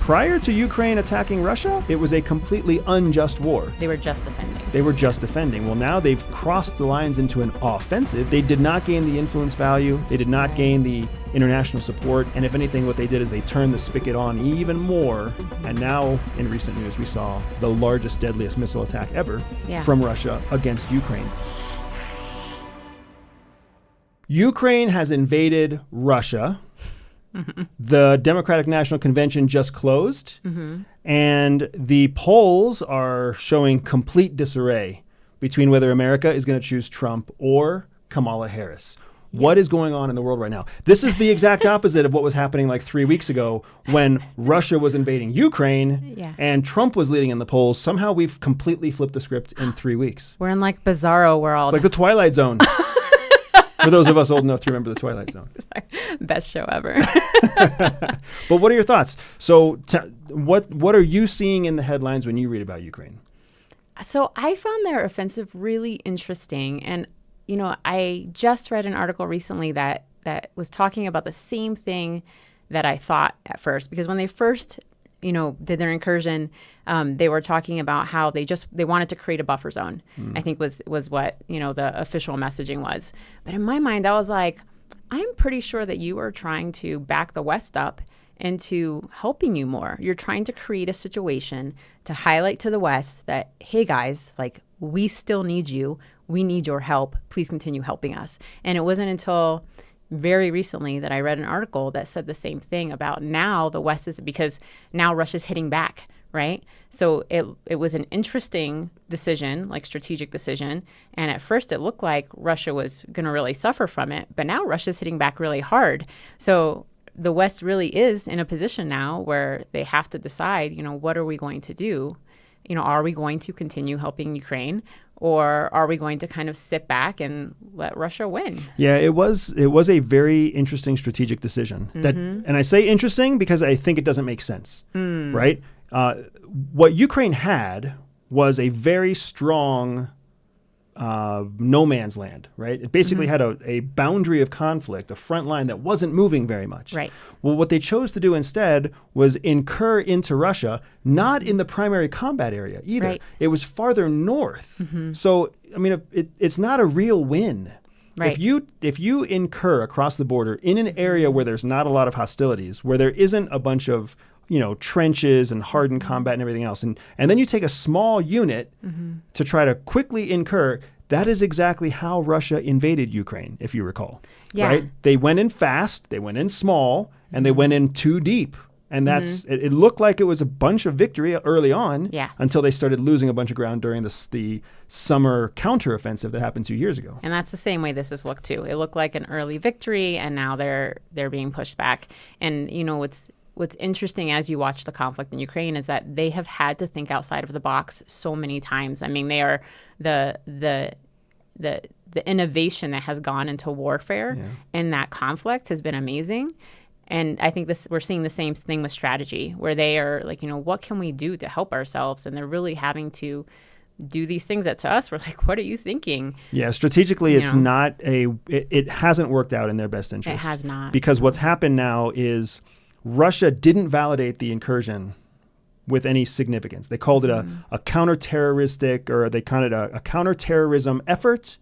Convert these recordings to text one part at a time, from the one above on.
prior to Ukraine attacking Russia, it was a completely unjust war. They were just defending. They were just defending. Well, now they've crossed the lines into an offensive. They did not gain the influence value. They did not gain the international support. And if anything, what they did is they turned the spigot on even more. And now, in recent news, we saw the largest, deadliest missile attack ever from Russia against Ukraine. Ukraine has invaded Russia. The Democratic National Convention just closed, and the polls are showing complete disarray between whether America is going to choose Trump or Kamala Harris. Yes. What is going on in the world right now? This is the exact opposite of what was happening like 3 weeks ago when Russia was invading Ukraine and Trump was leading in the polls. Somehow we've completely flipped the script in 3 weeks. We're in like bizarro world. It's like the Twilight Zone. For those of us old enough to remember the Twilight Zone. Best show ever. But what are your thoughts? So what are you seeing in the headlines when you read about Ukraine? So I found their offensive really interesting. And, you know, I just read an article recently that was talking about the same thing that I thought at first. Because when they first, you know, did their incursion, they were talking about how they wanted to create a buffer zone, I think was what, you know, the official messaging was. But in my mind, I was like, I'm pretty sure that you are trying to back the West up into helping you more. You're trying to create a situation to highlight to the West that, hey guys, like we still need you. We need your help. Please continue helping us. And it wasn't until very recently that I read an article that said the same thing about now the West is, because now Russia's hitting back, right? So it was an interesting decision, like strategic decision. And at first it looked like Russia was going to really suffer from it, but now Russia's hitting back really hard. So the West really is in a position now where they have to decide, you know, what are we going to do? You know, are we going to continue helping Ukraine, or are we going to kind of sit back and let Russia win? Yeah, it was a very interesting strategic decision. And I say interesting because I think it doesn't make sense, right? What Ukraine had was a very strong no man's land, right? It basically had a boundary of conflict, a front line that wasn't moving very much. Right. Well, what they chose to do instead was incur into Russia, not in the primary combat area either. Right. It was farther north. So, I mean, it's not a real win. Right. If you incur across the border in an area where there's not a lot of hostilities, where there isn't a bunch of, you know, trenches and hardened combat and everything else, and then you take a small unit to try to quickly incur, that is exactly how Russia invaded Ukraine, if you recall. Yeah. Right? They went in fast, they went in small, and they went in too deep. And that's it looked like it was a bunch of victory early on until they started losing a bunch of ground during the summer counteroffensive that happened 2 years ago. And that's the same way this has looked too. It looked like an early victory, and now they're being pushed back. And you know what's interesting as you watch the conflict in Ukraine is that they have had to think outside of the box so many times. I mean, they are the innovation that has gone into warfare in that conflict has been amazing. And I think we're seeing the same thing with strategy, where they are like, you know, what can we do to help ourselves? And they're really having to do these things that to us, we're like, what are you thinking? Yeah, strategically, it hasn't worked out in their best interest. It has not. Because what's happened now is Russia didn't validate the incursion with any significance. They called it a counter-terroristic, or they called it a counter-terrorism effort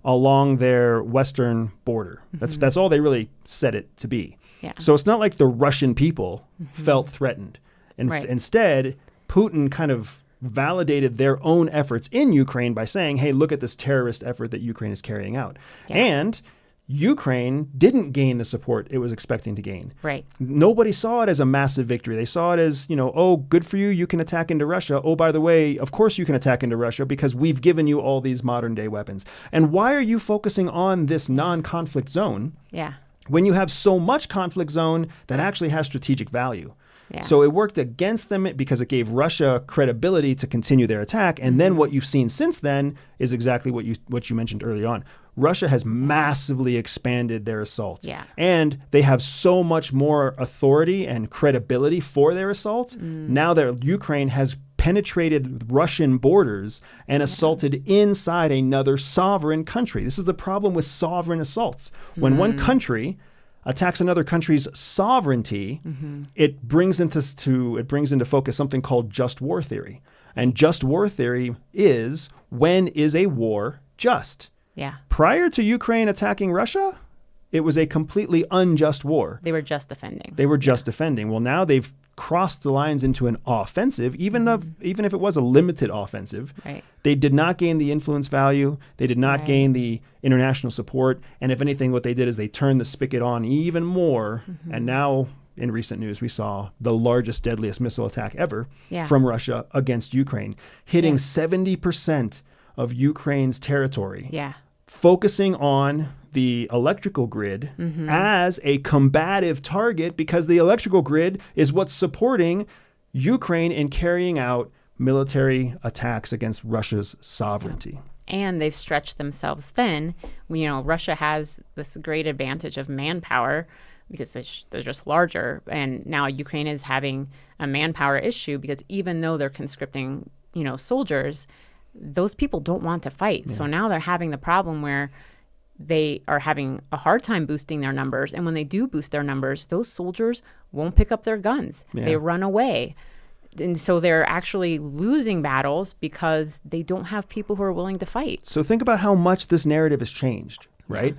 along their western border. That's all they really said it to be. Yeah. So it's not like the Russian people felt threatened. And instead, Putin kind of validated their own efforts in Ukraine by saying, hey, look at this terrorist effort that Ukraine is carrying out. Yeah. And Ukraine didn't gain the support it was expecting to gain. Right. Nobody saw it as a massive victory. They saw it as, you know, oh, good for you. You can attack into Russia. Oh, by the way, of course you can attack into Russia because we've given you all these modern day weapons. And why are you focusing on this non-conflict zone? Yeah. When you have so much conflict zone that actually has strategic value. Yeah. So it worked against them because it gave Russia credibility to continue their attack. And then what you've seen since then is exactly what you mentioned early on. Russia has massively expanded their assault. Yeah. And they have so much more authority and credibility for their assault. Now that Ukraine has penetrated Russian borders and assaulted inside another sovereign country. This is the problem with sovereign assaults. When one country attacks another country's sovereignty, it brings into focus something called just war theory. And just war theory is, when is a war just? Yeah. Prior to Ukraine attacking Russia, it was a completely unjust war. They were just defending. They were just defending. Well, now they've crossed the lines into an offensive, even if it was a limited offensive. Right. They did not gain the influence value. They did not gain the international support. And if anything, what they did is they turned the spigot on even more. And now, in recent news, we saw the largest, deadliest missile attack ever from Russia against Ukraine, hitting 70% of Ukraine's territory. Yeah. Focusing on the electrical grid as a combative target, because the electrical grid is what's supporting Ukraine in carrying out military attacks against Russia's sovereignty. And they've stretched themselves thin. You know, Russia has this great advantage of manpower because they're just larger. And now Ukraine is having a manpower issue because even though they're conscripting, soldiers, those people don't want to fight. So now they're having the problem where they are having a hard time boosting their numbers. And when they do boost their numbers, those soldiers won't pick up their guns. Yeah. They run away. And so they're actually losing battles because they don't have people who are willing to fight. So think about how much this narrative has changed, right?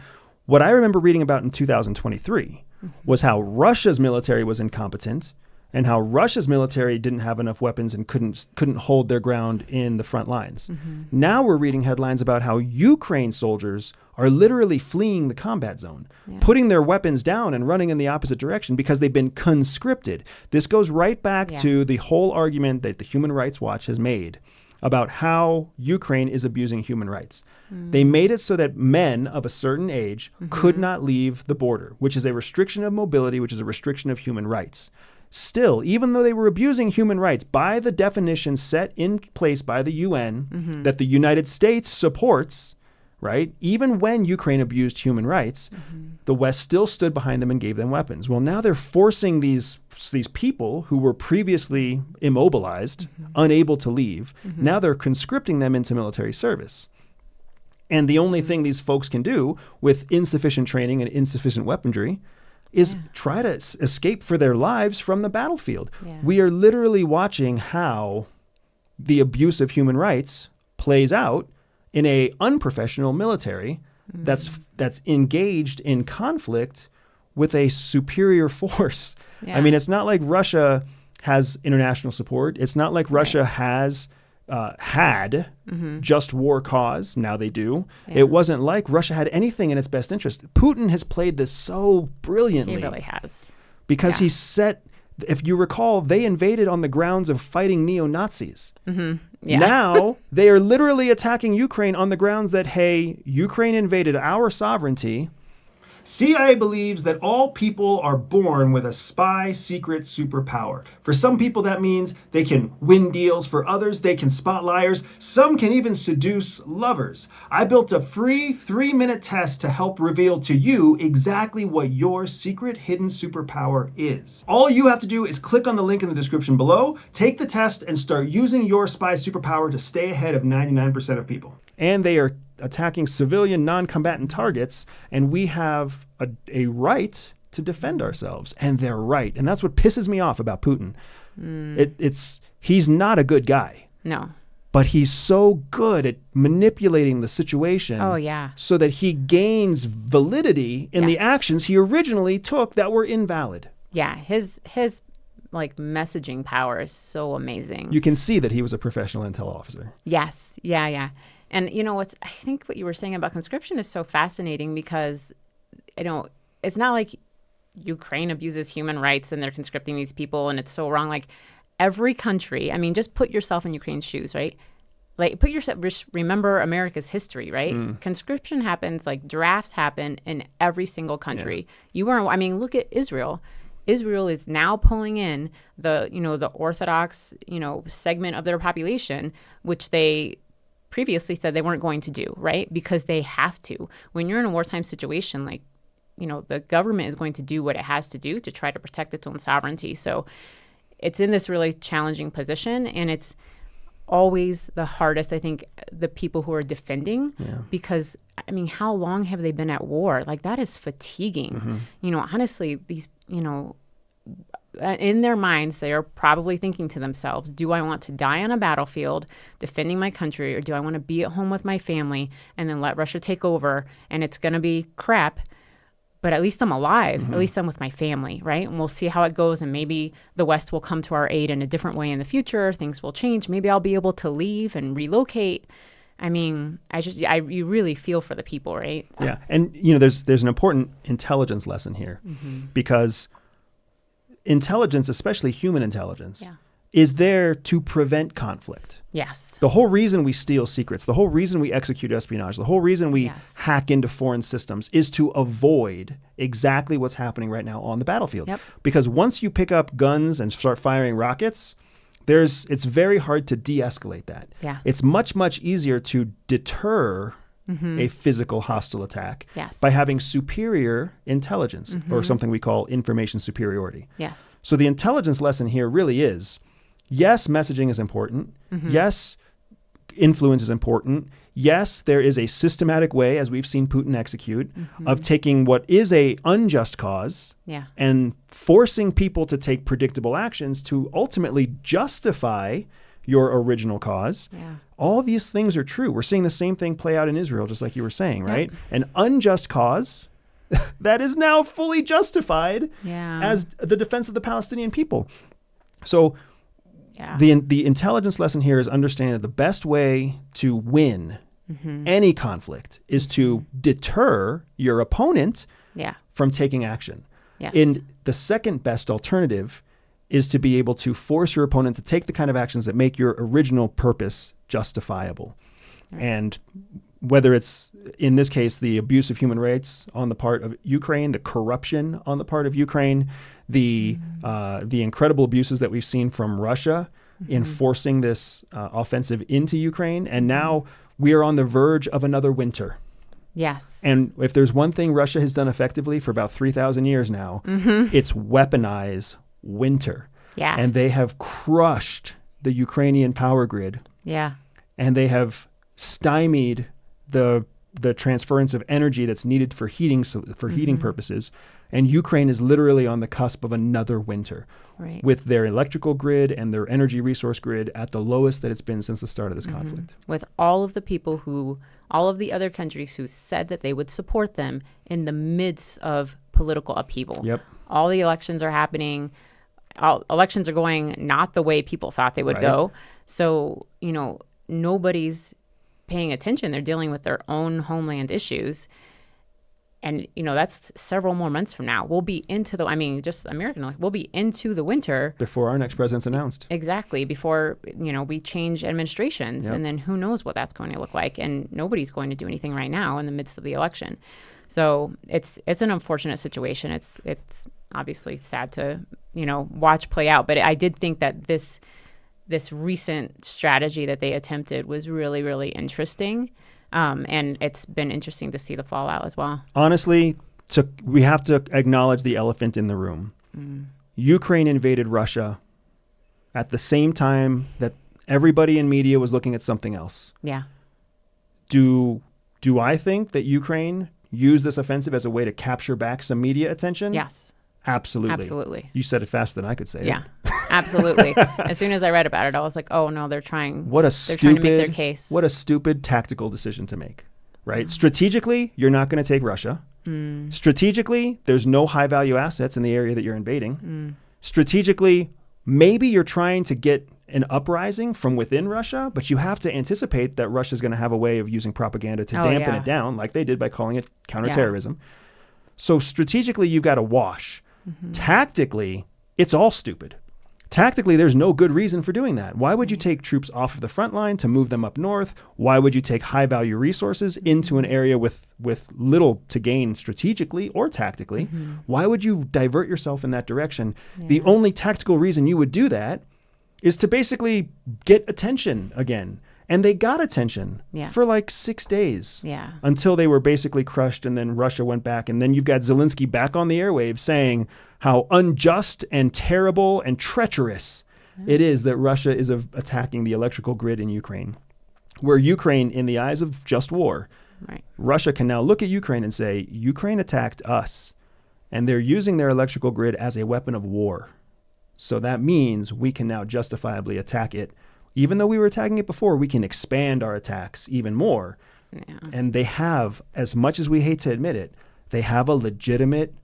What I remember reading about in 2023 was how Russia's military was incompetent and how Russia's military didn't have enough weapons and couldn't hold their ground in the front lines. Now we're reading headlines about how Ukraine soldiers are literally fleeing the combat zone, putting their weapons down and running in the opposite direction because they've been conscripted. This goes right back to the whole argument that the Human Rights Watch has made about how Ukraine is abusing human rights. They made it so that men of a certain age could not leave the border, which is a restriction of mobility, which is a restriction of human rights. Still, even though they were abusing human rights by the definition set in place by the UN that the United States supports, right? Even when Ukraine abused human rights, the West still stood behind them and gave them weapons. Well, now they're forcing these people who were previously immobilized, unable to leave. Now they're conscripting them into military service. And the only thing these folks can do with insufficient training and insufficient weaponry is try to escape for their lives from the battlefield. We are literally watching how the abuse of human rights plays out in a unprofessional military that's engaged in conflict with a superior force. I mean, it's not like Russia has international support. It's not like Russia has had just war cause. Now they do. It wasn't like Russia had anything in its best interest. Putin has played this so brilliantly. He really has. Because he set, if you recall, they invaded on the grounds of fighting neo-Nazis. Now they are literally attacking Ukraine on the grounds that, hey, Ukraine invaded our sovereignty. CIA believes that all people are born with a spy secret superpower. For some people, that means they can win deals. For others, they can spot liars. Some can even seduce lovers. I built a free 3-minute test to help reveal to you exactly what your secret hidden superpower is. All you have to do is click on the link in the description below, take the test, and start using your spy superpower to stay ahead of 99% of people. And they are attacking civilian non-combatant targets, and we have a right to defend ourselves, and they're right. And that's what pisses me off about Putin. He's not a good guy. No. But he's so good at manipulating the situation so that he gains validity in the actions he originally took that were invalid. Yeah, his like messaging power is so amazing. You can see that he was a professional intel officer. Yes. Yeah. And I think what you were saying about conscription is so fascinating because, it's not like Ukraine abuses human rights and they're conscripting these people and it's so wrong. Like every country, just put yourself in Ukraine's shoes, right? Like remember America's history, right? Conscription happens, like drafts happen in every single country. Look at Israel. Israel is now pulling in the Orthodox, segment of their population, which they previously said they weren't going to do, right? Because they have to. When you're in a wartime situation, like, the government is going to do what it has to do to try to protect its own sovereignty. So it's in this really challenging position. And it's always the hardest, I think, the people who are defending, Yeah. because, I mean, how long have they been at war? Like, that is fatiguing. You know, honestly, these, you know, in their minds, they are probably thinking to themselves, do I want to die on a battlefield defending my country, or do I want to be at home with my family and then let Russia take over, and it's going to be crap, but at least I'm alive. At least I'm with my family, right? And we'll see how it goes, and maybe the West will come to our aid in a different way in the future. Things will change. Maybe I'll be able to leave and relocate. I mean, you really feel for the people, right? Yeah. And, you know, there's an important intelligence lesson here, because intelligence, especially human intelligence, is there to prevent conflict. Yes. The whole reason we steal secrets, the whole reason we execute espionage, the whole reason we hack into foreign systems is to avoid exactly what's happening right now on the battlefield. Yep. Because once you pick up guns and start firing rockets, it's very hard to de-escalate that. Yeah. It's much, much easier to deter a physical hostile attack by having superior intelligence, or something we call information superiority. Yes. So the intelligence lesson here really is, yes, messaging is important. Yes, influence is important. Yes, there is a systematic way, as we've seen Putin execute, of taking what is a unjust cause and forcing people to take predictable actions to ultimately justify your original cause. Yeah. All these things are true. We're seeing the same thing play out in Israel, just like you were saying, right? An unjust cause that is now fully justified as the defense of the Palestinian people. So the intelligence lesson here is understanding that the best way to win any conflict is to deter your opponent from taking action. Yes. And the second best alternative is to be able to force your opponent to take the kind of actions that make your original purpose justifiable. And whether it's, in this case, the abuse of human rights on the part of Ukraine, the corruption on the part of Ukraine, the incredible abuses that we've seen from Russia in forcing this offensive into Ukraine. And now we are on the verge of another winter. Yes. And if there's one thing Russia has done effectively for about 3,000 years now, it's weaponize winter. Yeah. And they have crushed the Ukrainian power grid. Yeah. And they have stymied the transference of energy that's needed for heating heating purposes. And Ukraine is literally on the cusp of another winter, with their electrical grid and their energy resource grid at the lowest that it's been since the start of this conflict. With all of the other countries who said that they would support them in the midst of political upheaval. Yep. All the elections are happening. Elections are going not the way people thought they would go. So, you know, nobody's paying attention. They're dealing with their own homeland issues. And, you know, that's several more months from now. We'll be into just American, we'll be into the winter. Before our next president's announced. Exactly. Before, you know, we change administrations. And then who knows what that's going to look like. And nobody's going to do anything right now in the midst of the election. So it's an unfortunate situation. It's obviously sad to, you know, watch play out. But I did think that this recent strategy that they attempted was really, really interesting. And it's been interesting to see the fallout as well. Honestly, we have to acknowledge the elephant in the room. Ukraine invaded Russia at the same time that everybody in media was looking at something else. Yeah. Do I think that Ukraine used this offensive as a way to capture back some media attention? Yes. Absolutely. You said it faster than I could say it. Yeah, absolutely. As soon as I read about it, I was like, oh, no, they're trying to make their case. What a stupid tactical decision to make, right? Strategically, you're not going to take Russia. Strategically, there's no high-value assets in the area that you're invading. Strategically, maybe you're trying to get an uprising from within Russia, but you have to anticipate that Russia's going to have a way of using propaganda to dampen it down, like they did by calling it counterterrorism. So strategically, you've got a wash. Tactically, it's all stupid. Tactically, there's no good reason for doing that. Why would you take troops off of the front line to move them up north? Why would you take high-value resources into an area with little to gain strategically or tactically? Why would you divert yourself in that direction? The only tactical reason you would do that is to basically get attention again. And they got attention for like 6 days until they were basically crushed, and then Russia went back. And then you've got Zelensky back on the airwaves saying how unjust and terrible and treacherous it is that Russia is attacking the electrical grid in Ukraine, where Ukraine, in the eyes of just war, Right. Russia can now look at Ukraine and say, Ukraine attacked us, and they're using their electrical grid as a weapon of war. So that means we can now justifiably attack it. Even though we were attacking it before, we can expand our attacks even more. Yeah. And they have, as much as we hate to admit it, they have a legitimate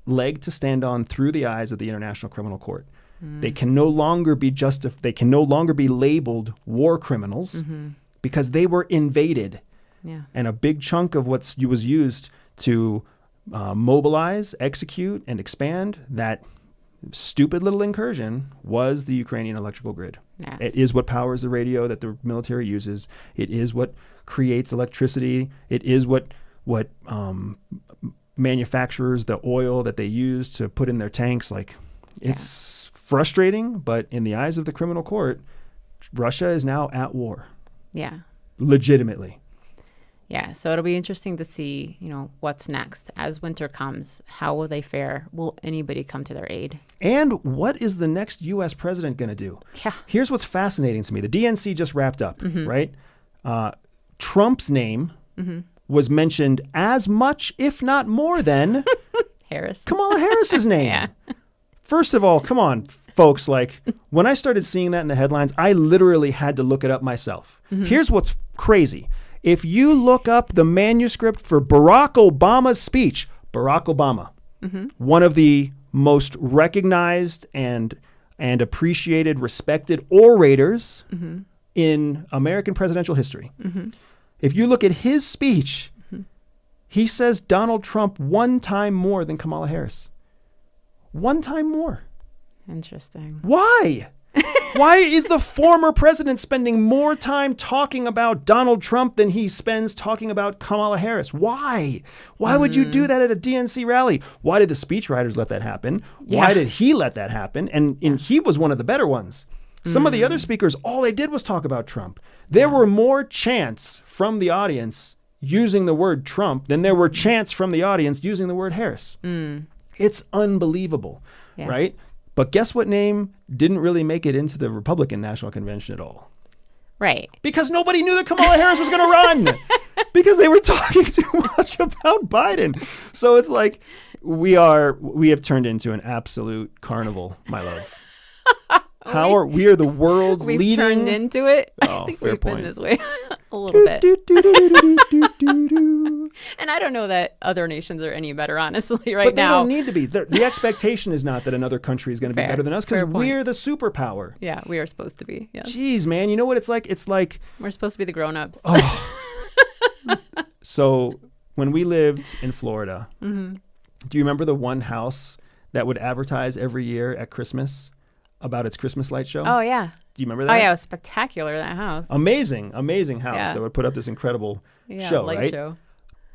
leg to stand on through the eyes of the International Criminal Court. They can no longer be they can no longer be labeled war criminals because they were invaded. Yeah. And a big chunk of what was used to mobilize, execute, and expand that stupid little incursion was the Ukrainian electrical grid. Yes. It is what powers the radio that the military uses. It is what creates electricity. It is what manufactures the oil that they use to put in their tanks. Like, it's frustrating, but in the eyes of the criminal court, Russia is now at war. Yeah. Legitimately. Yeah, so it'll be interesting to see, what's next. As winter comes, how will they fare? Will anybody come to their aid? And what is the next U.S. president going to do? Yeah. Here's what's fascinating to me. The DNC just wrapped up, right? Trump's name was mentioned as much, if not more than Harris. Kamala Harris's name. Yeah. First of all, come on, folks. Like, when I started seeing that in the headlines, I literally had to look it up myself. Here's what's crazy. If you look up the manuscript for Barack Obama's speech, Barack Obama, one of the most recognized and appreciated, respected orators in American presidential history. If you look at his speech, he says Donald Trump one time more than Kamala Harris. One time more. Interesting. Why? Why is the former president spending more time talking about Donald Trump than he spends talking about Kamala Harris? Why? Why would you do that at a DNC rally? Why did the speechwriters let that happen? Why did he let that happen? And he was one of the better ones. Some of the other speakers, all they did was talk about Trump. There were more chants from the audience using the word Trump than there were chants from the audience using the word Harris. It's unbelievable, right? But guess what name didn't really make it into the Republican National Convention at all? Right. Because nobody knew that Kamala Harris was going to run. Because they were talking too much about Biden. So it's like we have turned into an absolute carnival, my love. We are the world's We've leading. turned into it. Oh, I think fair we've point. been this way a little bit. And I don't know that other nations are any better, honestly, right But they now. don't need to be. The expectation is not that another country is going to be Fair. better than us because Fair point. we're the superpower. Yeah, we are supposed to be. Yes. Jeez, man. You know what it's like? It's like, We're supposed to be the grown-ups. so when we lived in Florida, do you remember the one house that would advertise every year at Christmas about its Christmas light show? Oh, yeah. Do you remember that? Oh, yeah, it was spectacular, that house. Amazing house Yeah. that would put up this incredible Yeah, show, light right? show.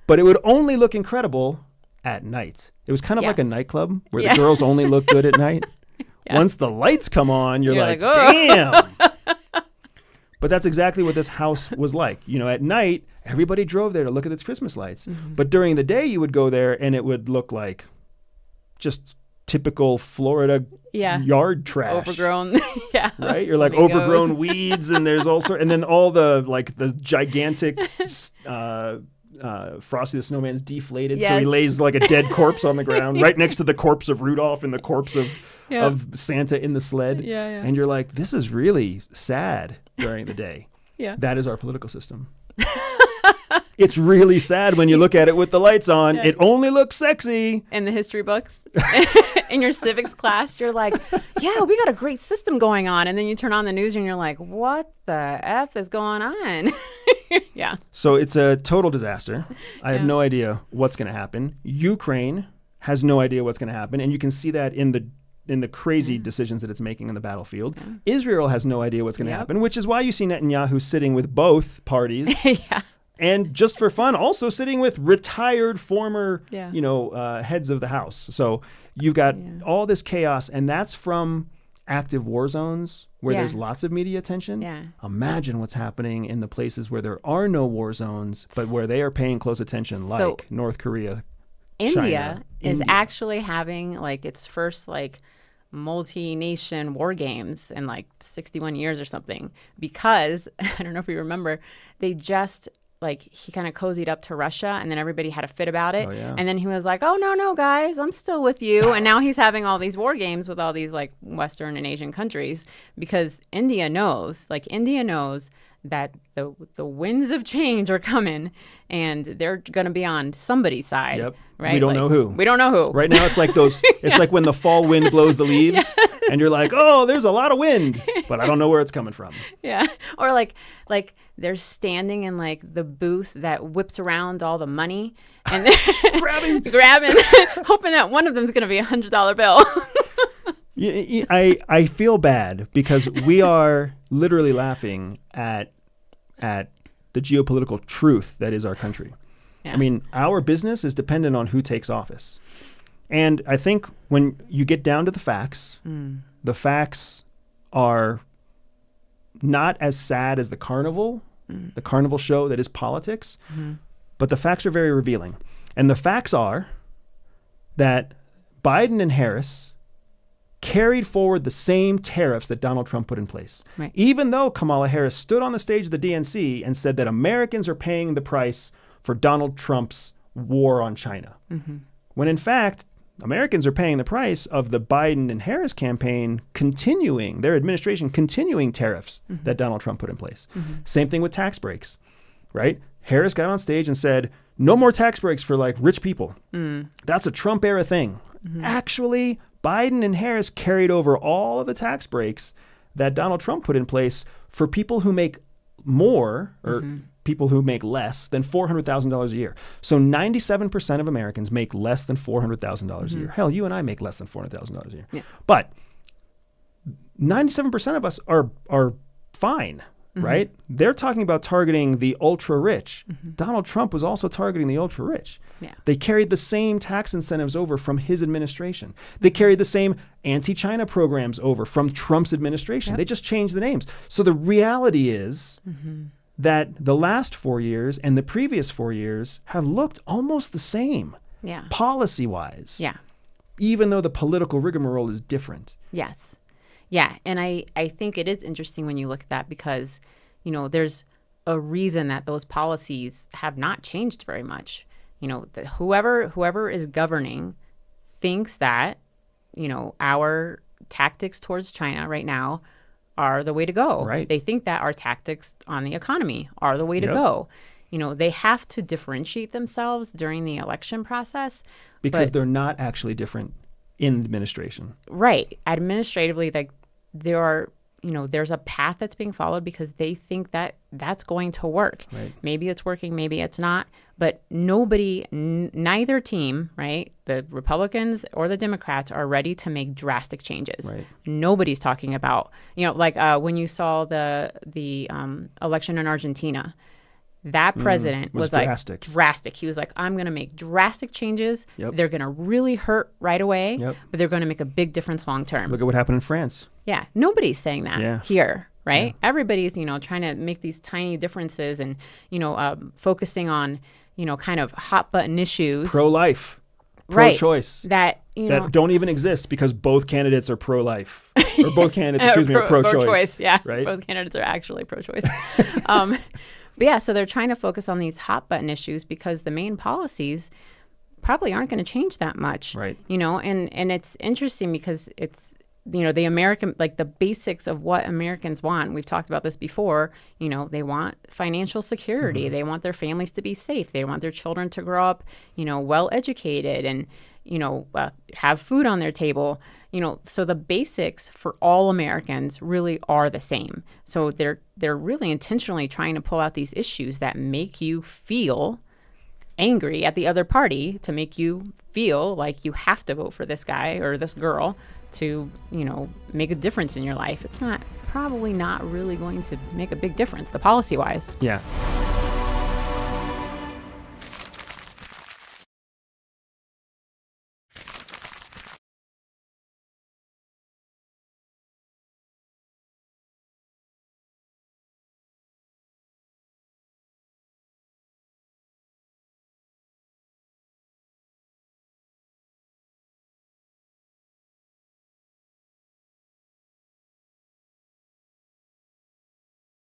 But it would only look incredible at night. It was kind of like a Yes. nightclub where the girls only look good at night. Yeah. Once the lights come on, you're like, "Oh." damn. But that's exactly what this house was like. At night, everybody drove there to look at its Christmas lights. But during the day, you would go there and it would look like just typical Florida yard trash. Overgrown. Yeah. Right? You're like Flamingos. overgrown weeds and there's all sorts, and then all the gigantic Frosty the Snowman's deflated. So he Yes. lays like a dead corpse on the ground right next to the corpse of Rudolph and the corpse of Santa in the sled. Yeah, yeah. And you're like, this is really sad during the day. Yeah. That is our political system. It's really sad when you look at it with the lights on. Yeah. It only looks sexy. In the history books, in your civics class, you're like, yeah, we got a great system going on. And then you turn on the news and you're like, what the F is going on? Yeah. So it's a total disaster. I have Yeah. no idea what's going to happen. Ukraine has no idea what's going to happen. And you can see that in the crazy decisions that it's making in the battlefield. Israel has no idea what's going to happen, which is why you see Netanyahu sitting with both parties. Yeah. And just for fun, also sitting with retired former, Yeah. heads of the House. So you've got all this chaos, and that's from active war zones where there's lots of media attention. Yeah. Imagine what's happening in the places where there are no war zones, but where they are paying close attention, like North Korea, India China, is actually having like its first multi-nation war games in like 61 years or something, because I don't know if you remember, they just like he kind of cozied up to Russia, and then everybody had a fit about it. Oh, yeah. And then he was like, oh, no, guys, I'm still with you. And now he's having all these war games with all these like Western and Asian countries, because India knows that the winds of change are coming, and they're going to be on somebody's side. Yep. Right? We don't know who. We don't know who. Right now, it's like those. It's like when the fall wind blows the leaves, Yes. and you're like, "Oh, there's a lot of wind," but I don't know where it's coming from. Yeah. Or like they're standing in like the booth that whips around all the money, and they're grabbing, hoping that one of them is going to be $100 bill. I feel bad because we are literally laughing at the geopolitical truth that is our country. Yeah. I mean, our business is dependent on who takes office. And I think when you get down to the facts are not as sad as the carnival show that is politics, but the facts are very revealing. And the facts are that Biden and Harris carried forward the same tariffs that Donald Trump put in place. Right. Even though Kamala Harris stood on the stage of the DNC and said that Americans are paying the price for Donald Trump's war on China. When in fact, Americans are paying the price of the Biden and Harris campaign their administration continuing tariffs that Donald Trump put in place. Same thing with tax breaks, right? Harris got on stage and said, no more tax breaks for like rich people. That's a Trump era thing. Actually, Biden and Harris carried over all of the tax breaks that Donald Trump put in place for people who make more or people who make less than $400,000 a year. So 97% of Americans make less than $400,000 a year. Hell, you and I make less than $400,000 a year. Yeah. But 97% of us are fine, right? They're talking about targeting the ultra rich. Donald Trump was also targeting the ultra rich. Yeah. They carried the same tax incentives over from his administration. They carried the same anti-China programs over from Trump's administration. Yep. They just changed the names. So the reality is that the last 4 years and the previous 4 years have looked almost the same, policy-wise. Yeah. Even though the political rigmarole is different. Yes. Yeah. And I think it is interesting when you look at that because, you know, there's a reason that those policies have not changed very much. You know, whoever is governing thinks that, you know, our tactics towards China right now are the way to go. Right. They think that our tactics on the economy are the way to go. You know, they have to differentiate themselves during the election process. Because they're not actually different in administration. Right. Administratively, like there are, you know, there's a path that's being followed because they think that that's going to work. Right. Maybe it's working, maybe it's not. But neither team, right, the Republicans or the Democrats are ready to make drastic changes. Right. Nobody's talking about, you know, like when you saw the election in Argentina, that president was like drastic. He was like, I'm going to make drastic changes. Yep. They're going to really hurt right away, but they're going to make a big difference long term. Look at what happened in France. Yeah. Nobody's saying that here, right? Yeah. Everybody's, you know, trying to make these tiny differences and, you know, focusing on, you know, kind of hot button issues. Pro-life, pro-choice. That, you know, that don't even exist because both candidates are pro-life. Or both candidates, are pro-choice. Pro-choice, yeah. Right? Both candidates are actually pro-choice. But yeah, so they're trying to focus on these hot button issues because the main policies probably aren't going to change that much. Right. You know, and it's interesting because it's, you know, the American, like the basics of what Americans want. We've talked about this before. You know, they want financial security. They want their families to be safe. They want their children to grow up, you know, well educated and, you know, have food on their table. You know, so the basics for all Americans really are the same. So they're really intentionally trying to pull out these issues that make you feel angry at the other party, to make you feel like you have to vote for this guy or this girl to, you know, make a difference in your life. It's probably not really going to make a big difference, the policy-wise. Yeah.